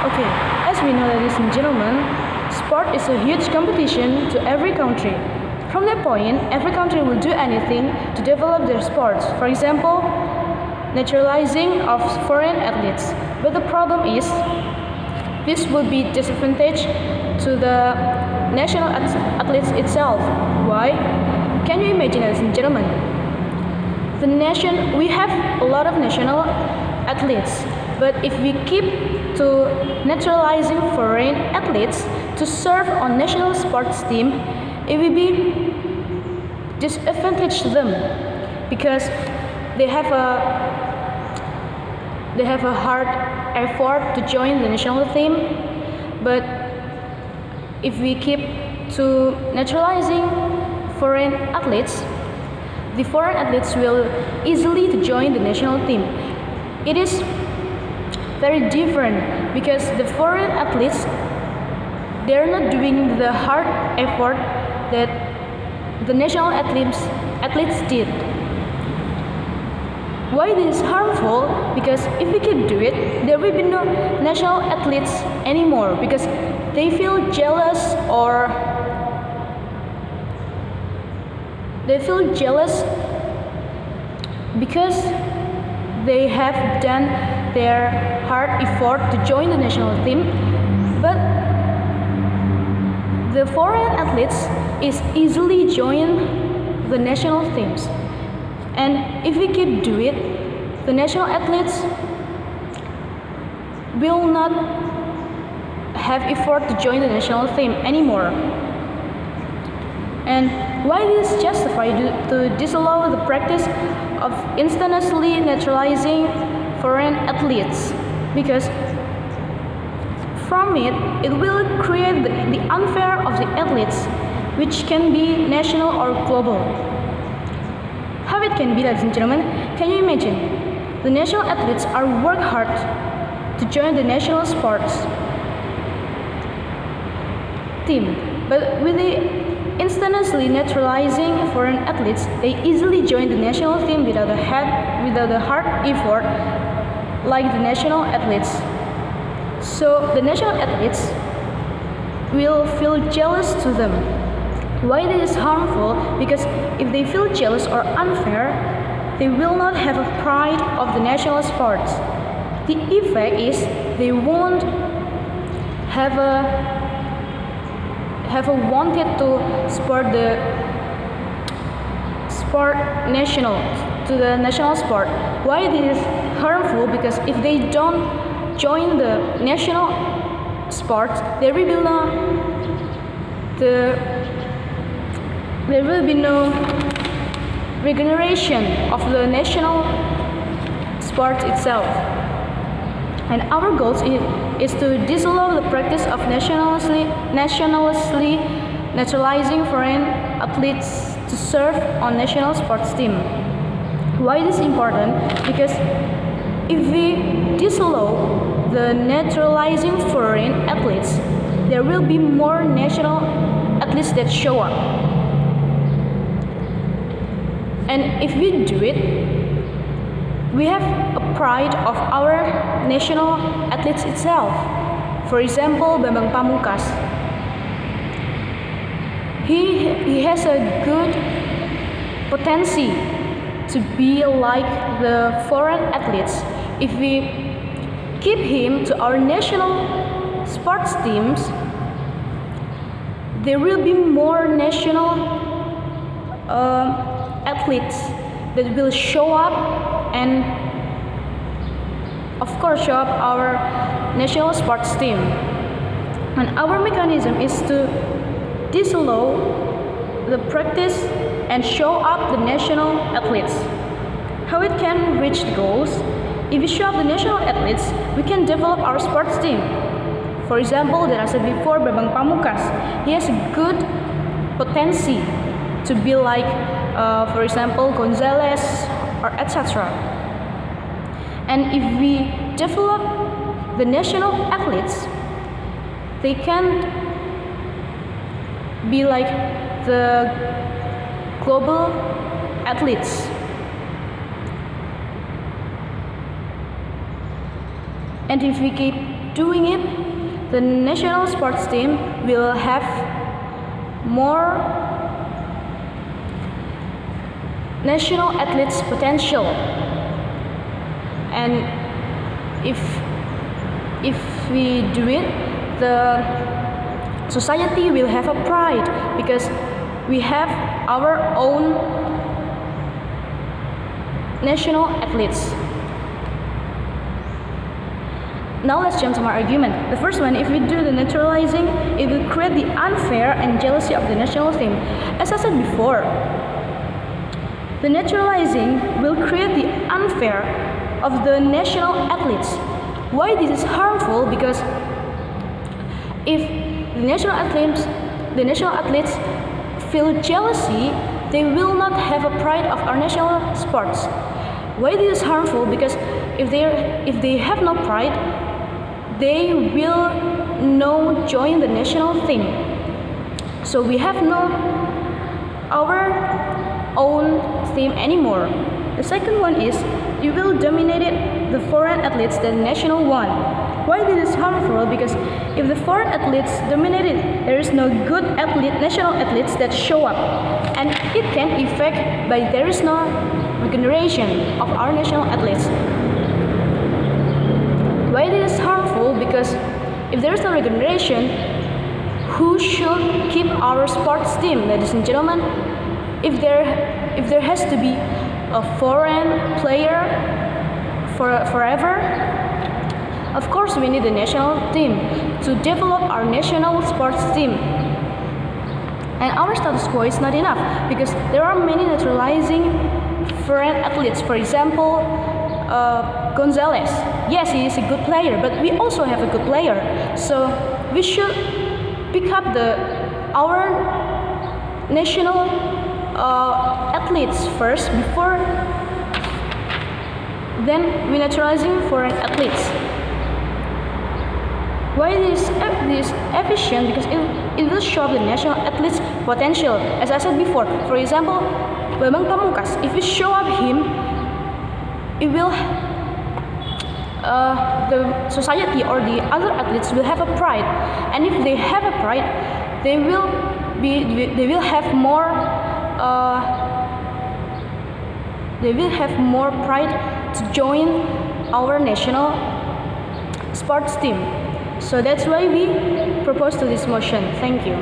Okay, as we know, ladies and gentlemen, sport is a huge competition to every country. From that point, every country will do anything to develop their sports. For example, naturalizing of foreign athletes. But the problem is, this will be disadvantage to the national athletes itself. Why? Can you imagine, ladies and gentlemen? We have a lot of national athletes, but if we keep to naturalizing foreign athletes to serve on national sports team, it will be disadvantage to them because they have a hard effort to join the national team. But if we keep to naturalizing foreign athletes, the foreign athletes will easily to join the national team. It is very different because the foreign athletes, they're not doing the hard effort that the national athletes did. Why this is harmful? Because if we can do it, there will be no national athletes anymore because they feel jealous because they have done their hard effort to join the national team, but the foreign athletes is easily join the national teams. And if we keep do it, the national athletes will not have effort to join the national team anymore. And why this is justified to disallow the practice of instantaneously naturalizing foreign athletes? Because from it will create the unfair of the athletes, which can be national or global. How it can be, ladies and gentlemen? Can you imagine? The national athletes are work hard to join the national sports team, but with the instantaneously naturalizing foreign athletes, they easily join the national team without a hard effort like the national athletes. So the national athletes will feel jealous to them. Why this is harmful? Because if they feel jealous or unfair, they will not have a pride of the national sports. The effect is they won't have a wanted to support the sport to the national sport. Why this is harmful? Because if they don't join the national sports, there will be no regeneration of the national sport itself. And our goal is to disallow the practice of nationally naturalizing foreign athletes to serve on national sports team. Why this is important? Because if we disallow the naturalizing foreign athletes, there will be more national athletes that show up. And if we do it, we have a pride of our national athletes itself. For example, Bambang Pamungkas. He has a good potential to be like the foreign athletes. If we keep him to our national sports teams, there will be more national athletes that will show up and of course show up our national sports team. And our mechanism is to disallow the practice and show up the national athletes. How it can reach the goals? If we show up the national athletes, we can develop our sports team. For example, that I said before, Bambang Pamungkas, he has a good potential to be like, for example, Gonzalez or etc. And if we develop the national athletes, they can be like the global athletes. And if we keep doing it, the national sports team will have more national athletes potential. And if we do it, the society will have a pride because we have our own national athletes. Now let's jump to my argument. The first one, if we do the naturalizing, it will create the unfair and jealousy of the national team. As I said before, the naturalizing will create the unfair of the national athletes. Why this is harmful? Because if the national athletes feel jealousy, they will not have a pride of our national sports. Why this is harmful? Because if they have no pride, they will not join the national team. So we have no our own team anymore. The second one is you will dominate the foreign athletes than the national one. Why this is harmful? Because if the foreign athletes dominate it, there is no good national athletes that show up, and it can affect by there is no regeneration of our national athletes. Why this is harmful? Because if there is no regeneration, who should keep our sports team, ladies and gentlemen? If there has to be a foreign player forever, of course we need a national team to develop our national sports team. And our status quo is not enough because there are many naturalizing foreign athletes. For example, Gonzalez. Yes, he is a good player, but we also have a good player. So we should pick up our national athletes first before then we naturalizing foreign athletes. Why this efficient? Because it will show the national athletes potential. As I said before, for example, Bambang Pamungkas, if we show up him, it will the society or the other athletes will have a pride, and if they have a pride, they will have more pride to join our national sports team. So that's why we propose to this motion. Thank you.